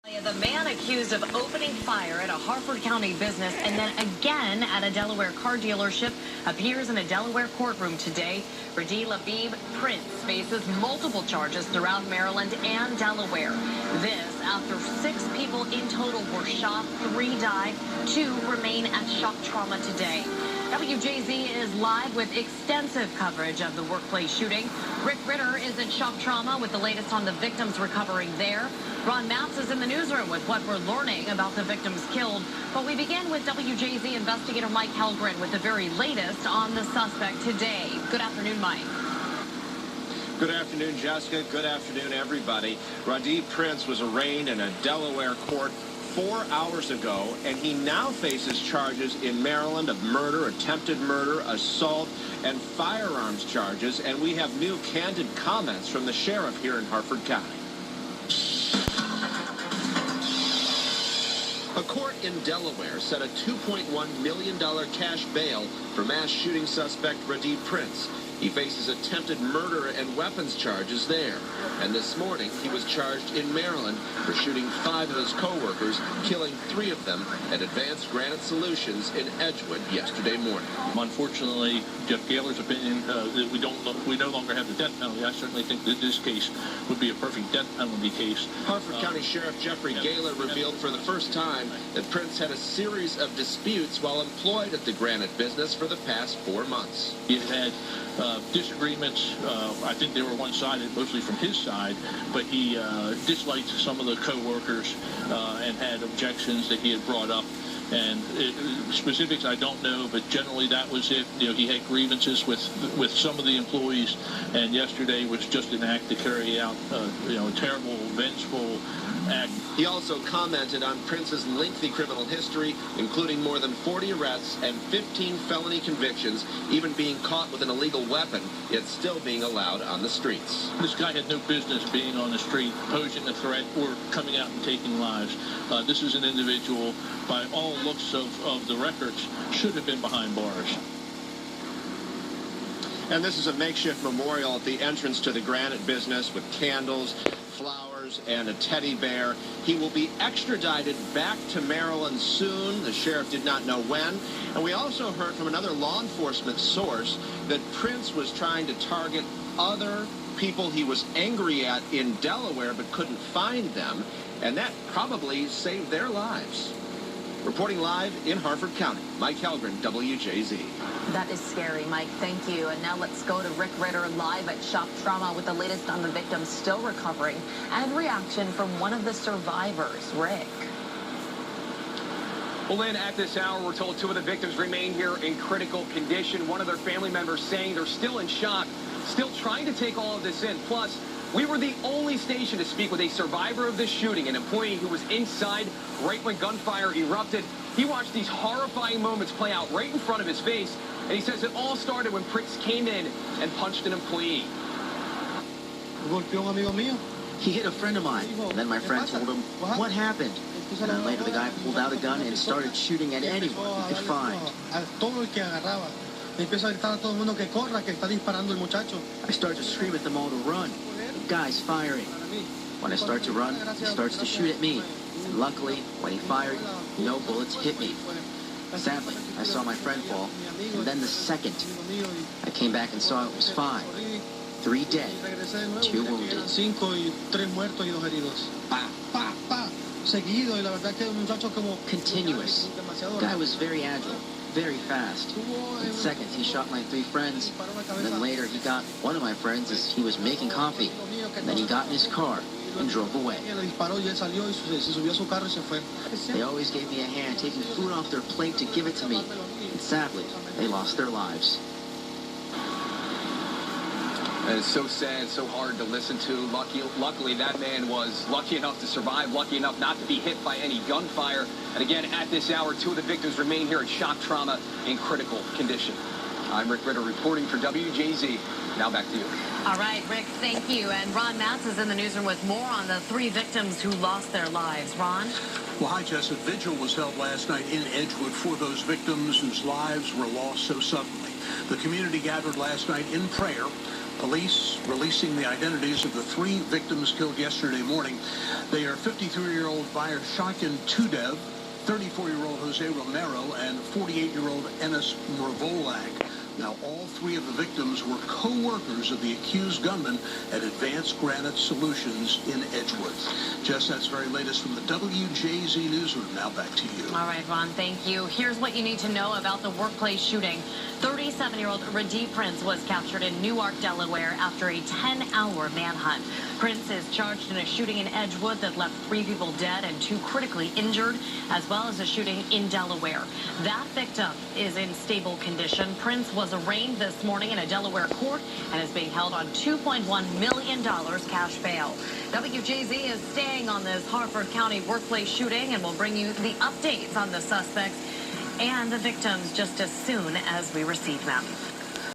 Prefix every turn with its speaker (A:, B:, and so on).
A: The man accused of opening fire at a Harford County business and then again at a Delaware car dealership appears in a Delaware courtroom today. Radhi Labib Prince faces multiple charges throughout Maryland and Delaware. This after 6 people in total were shot, 3 died, 2 remain at shock trauma today. WJZ is live with extensive coverage of the workplace shooting. Rick Ritter is in shock trauma with the latest on the victims recovering there. Ron Matz is in the newsroom with what we're learning about the victims killed. But we begin with WJZ investigator Mike Helgren with the very latest on the suspect today. Good afternoon, Mike.
B: Good afternoon, Jessica. Good afternoon, everybody. Radhi Prince was arraigned in a Delaware court 4 hours ago, and he now faces charges in Maryland of murder, attempted murder, assault, and firearms charges. And we have new candid comments from the sheriff here in Harford County. A court in Delaware set a $2.1 million cash bail for mass shooting suspect Radhi Prince. He faces attempted murder and weapons charges there. And this morning, he was charged in Maryland for shooting 5 of his co-workers, killing 3 of them at Advanced Granite Solutions in Edgewood yesterday morning.
C: Unfortunately, Jeff Gaylor's opinion that we no longer have the death penalty. I certainly think that this case would be a perfect death penalty case.
B: Harford County Sheriff Jeffrey Gaylor revealed for the first time that Prince had a series of disputes while employed at the granite business for the past 4 months.
C: He had disagreements. I think they were one-sided, mostly from his side, but he disliked some of the co-workers and had objections that he had brought up. And specifics I don't know, but generally that was it. You know, he had grievances with some of the employees, and yesterday was just an act to carry out a terrible, vengeful act.
B: He also commented on Prince's lengthy criminal history, including more than 40 arrests and 15 felony convictions, even being caught with an illegal weapon, yet still being allowed on the streets.
C: This guy had no business being on the street, posing a threat, or coming out and taking lives. This is an individual, by all looks of the records, should have been behind bars.
B: And this is a makeshift memorial at the entrance to the granite business with candles, flowers, and a teddy bear. He will be extradited back to Maryland soon. The sheriff did not know when. And we also heard from another law enforcement source that Prince was trying to target other people he was angry at in Delaware but couldn't find them. And that probably saved their lives. Reporting live in Harford County, Mike Helgren, WJZ.
A: That is scary, Mike. Thank you. And now let's go to Rick Ritter live at Shock Trauma with the latest on the victims still recovering and reaction from one of the survivors. Rick.
D: Well, Lynn, at this hour, we're told 2 of the victims remain here in critical condition. One of their family members saying they're still in shock, still trying to take all of this in. Plus, we were the only station to speak with a survivor of this shooting, an employee who was inside right when gunfire erupted. He watched these horrifying moments play out right in front of his face, and he says it all started when Prince came in and punched an employee.
E: He hit a friend of mine, and then my friend told him, "What happened?" And then later the guy pulled out a gun and started shooting at anyone he could find. I started to scream at them all to run. The guy's firing. When I start to run, he starts to shoot at me. And luckily, when he fired, no bullets hit me. Sadly, I saw my friend fall, and then the second, I came back and saw it was 5. 3 dead, 2 wounded. Continuous. The guy was very agile, very fast. In seconds, he shot my 3 friends, and then later he got one of my friends as he was making coffee, and then he got in his car and drove away. They always gave me a hand taking food off their plate to give it to me, and sadly, they lost their lives.
D: And it's so sad, so hard to listen to. Luckily, that man was lucky enough to survive, lucky enough not to be hit by any gunfire. And again, at this hour, 2 of the victims remain here at Shock Trauma in critical condition. I'm Rick Ritter reporting for WJZ. Now back to you.
A: All right, Rick, thank you. And Ron Matz is in the newsroom with more on the 3 victims who lost their lives. Ron?
F: Well, hi, Jess. A vigil was held last night in Edgewood for those victims whose lives were lost so suddenly. The community gathered last night in prayer Police releasing the identities of the 3 victims killed yesterday morning. They are 53-year-old Bayer Shakin Tudev, 34-year-old Jose Romero, and 48-year-old Enes Mrvolak. Now, all 3 of the victims were co-workers of the accused gunman at Advanced Granite Solutions in Edgewood. Jess, that's very latest from the WJZ Newsroom. Now back to you.
A: All right, Ron, thank you. Here's what you need to know about the workplace shooting. 37-year-old Radee Prince was captured in Newark, Delaware after a 10-hour manhunt. Prince is charged in a shooting in Edgewood that left 3 people dead and 2 critically injured, as well as a shooting in Delaware. That victim is in stable condition. Prince was arraigned this morning in a Delaware court and is being held on $2.1 million cash bail. WJZ is staying on this Harford County workplace shooting and will bring you the updates on the suspects and the victims just as soon as we receive them.